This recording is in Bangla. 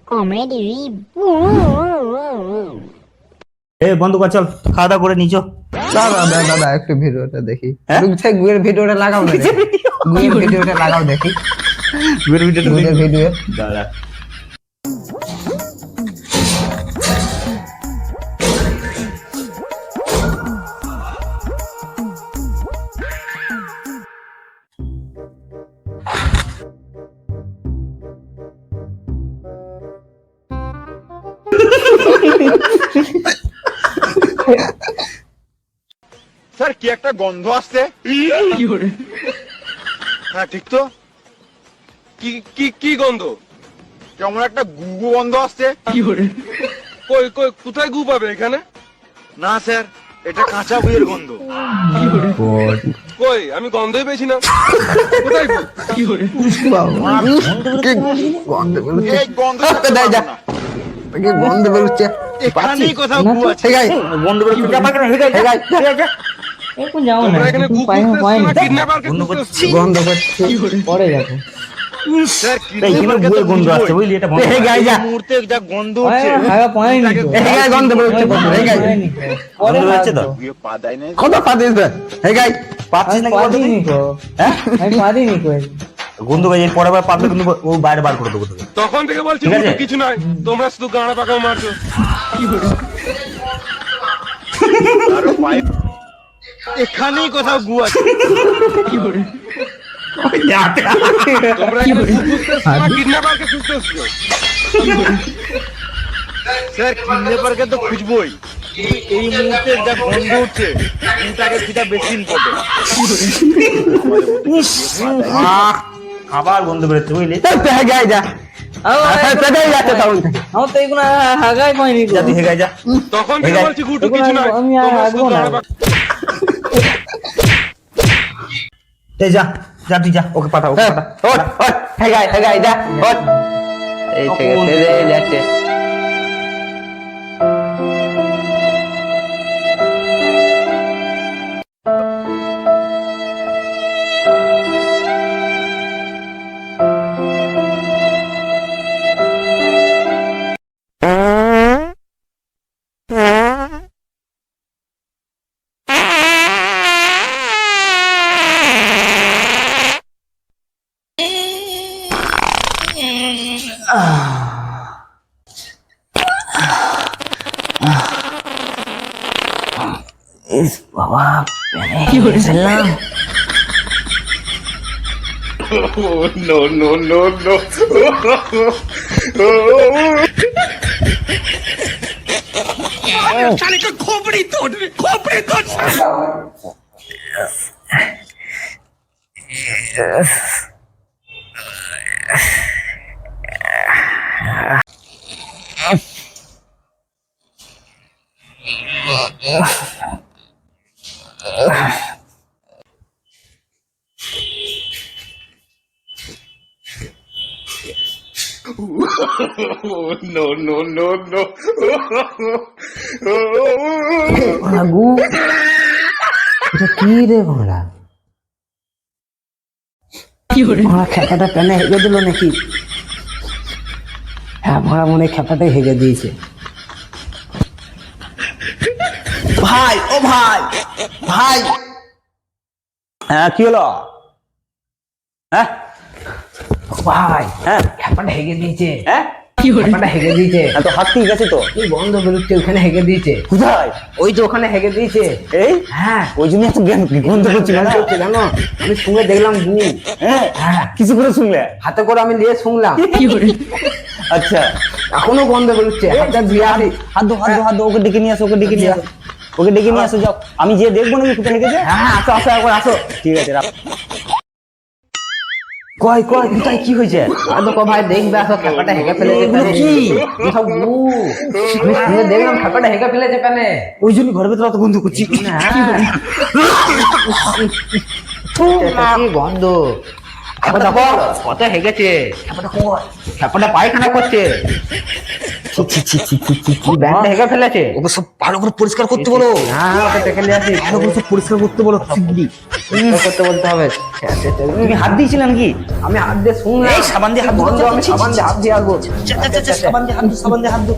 কমেডি। এ বন্ধু চল খাওয়া দাওয়া করে নিচো। দাদা দাদা একটু ভিডিওটা দেখি। হ্যাঁ? গুয়ের ভিডিওটা লাগাও না রে। গুয়ের ভিডিওটা লাগাও দেখি। গুয়ের ভিডিও দাঁড়া। স্যার কি একটা গন্ধ আসছে। হ্যাঁ ঠিক তো। কি কি কি গন্ধ? কেমন একটা গুগু গন্ধ আসছে। কই কই কোথায় গু পাবে এখানে? না স্যার, এটা কাঁচা বইয়ের গন্ধ। কই আমি গন্ধই পেয়েছি না। কোথায় গু? এই গন্ধ দেয় যা। কি গন্ধ বেরোচ্ছে। এখানেই কোথাও গু আছে। হে গাই বন্ধু করে তুই চাপা কেন? হে গাই, হে গাই এখন যাও না, তোমরা এখানে গু খুঁজতেছো না কিডন্যাপারকে খুঁজতেছো? গন্ধ করছে। পরে যাবো। স্যার এই কিন্তু বইয়ের গন্ধ আসছে বুঝলি, এটা বন্ধ হে গাই যা। এই মুহূর্তে যা গন্ধ হচ্ছে। হাগা পায়নি তো। হে গাই গন্ধ বেরোচ্ছে। হে গাই পরে গন্ধ বেরোচ্ছে তো? গুয়ে পা দেয় নাই। কত পা দিস রে। হে গাই পাচ্ছিস নাকি বলতো তুই? পারিনি তো, হ্যাঁ আমি পারিনি কই। গন্ধ গাই এর পরে পাবলো কিন্তু ও বাইরে বার করে দেবো তোকে। তখন থেকে বলছি ঠিক আছে। গুটু কিছু নাই, তোমরা শুধু গাঁড়া পাকাও মারছো। আরো পায়ে এখানেই কোথাও গু আছে। তোমরা এখানে গু খুঁজতেছো না কিডন্যাপারকে খুঁজতেছো? স্যার কিডন্যাপারকে তো খুঁজবই, কিন্তু এই মুহূর্তে যা গন্ধ উঠছে গুটাকে সেটা বেশি ইম্পর্টেন্ট। আবার গন্ধ বেরোচ্ছে বুঝলি। হে গাই যা। সেটাই যাচ্ছে তখন থেকে। আমার তো এগুলো হাগাই পাইনি তো। যা তুই হে গাই যা। তখন থেকে এই গাই- বলছি গুটু কিছু নাই, আমি আর তোমরা শুধু হাগবো না। গাঁড়া পাকাও। এই যা যা তুই যা, ওকে পাঠা ওকে পাঠা। ওঠ ওঠ হে গাই যা। ওঠ এই থেকে ফেলে যাচ্ছে। বাবা কি করেছিলাম? আগু এটা কি রে ভোলা? কি করে? ভোলা খেপাটা পেনে হেগে দিল নাকি? হ্যাঁ ভোলা মনে হয় খেপাটাই হেগে দিয়েছে। ভাই ও ভাই ভাই। হ্যাঁ কি হলো? হ্যাঁ ভাই হ্যাঁ খেপাটা হেগে দিয়েছে। হ্যাঁ কি করে? খেপাটা হেগে দিয়েছে। তো হাত ঠিক আছে তো? কি গন্ধ বেরোচ্ছে ওখানে হেগে দিয়েছে। কোথায়? ওই তো ওখানে হেগে দিয়েছে। এই হ্যাঁ ওই জন্য এত গন্ধ করছিল না? জানো আমি শুনে দেখলাম গু। হ্যাঁ হ্যাঁ কিছু করে শুনলে? হাতে করে আমি নিয়ে শুনলাম। কি করে? আচ্ছা এখনো গন্ধ বেরোচ্ছে। হাতটা ধুয়ে আসি। হাত দো হাত দো হাত দো, ওকে ডেকে নিয়ে আসো, ওকে ডেকে নিয়ে আসো, ওকে ডেকে নিয়ে আসো। যাও আমি যে দেখবো নাকি কোথায় রেখেছে। হ্যাঁ আসো আসো একবার আসো। ঠিক আছে রাখ। কয় কয় কোথায় কি হয়েছে? দেখো ভাই দেখবে আসো খেপাটা হেগে ফেলেছে। এগুলো কি? সব গু। আমি শুনে দেখলাম খেপাটা হেগে ফেলেছে কেন? ওই জন্য ঘরের ভেতরে অত গন্ধ করছি। হ্যাঁ এটা কি গন্ধ? দেখো দেখো কত হেগেছে খ্যাপাটা পায়খানা করছে ব্যান্ডটা হেগে ফেলেছে ওকে সব ভালো করে পরিষ্কার করতে বলো। হ্যাঁ হ্যাঁ ওকে দেখে নিয়ে আসি ভালো করে সব পরিষ্কার করতে বলো শিগগিরই। পরিষ্কার করতে বলতে হবে তুমি হাত দিয়েছিলে নাকি? আমি হাত দিয়ে শুনলাম এই সাবান দিয়ে হাত ধো, বন্ধু, আমি সাবান দিয়ে হাত দিয়ে আসবো সাবান দিয়ে হাত ধো, সাবান দিয়ে হাত ধো।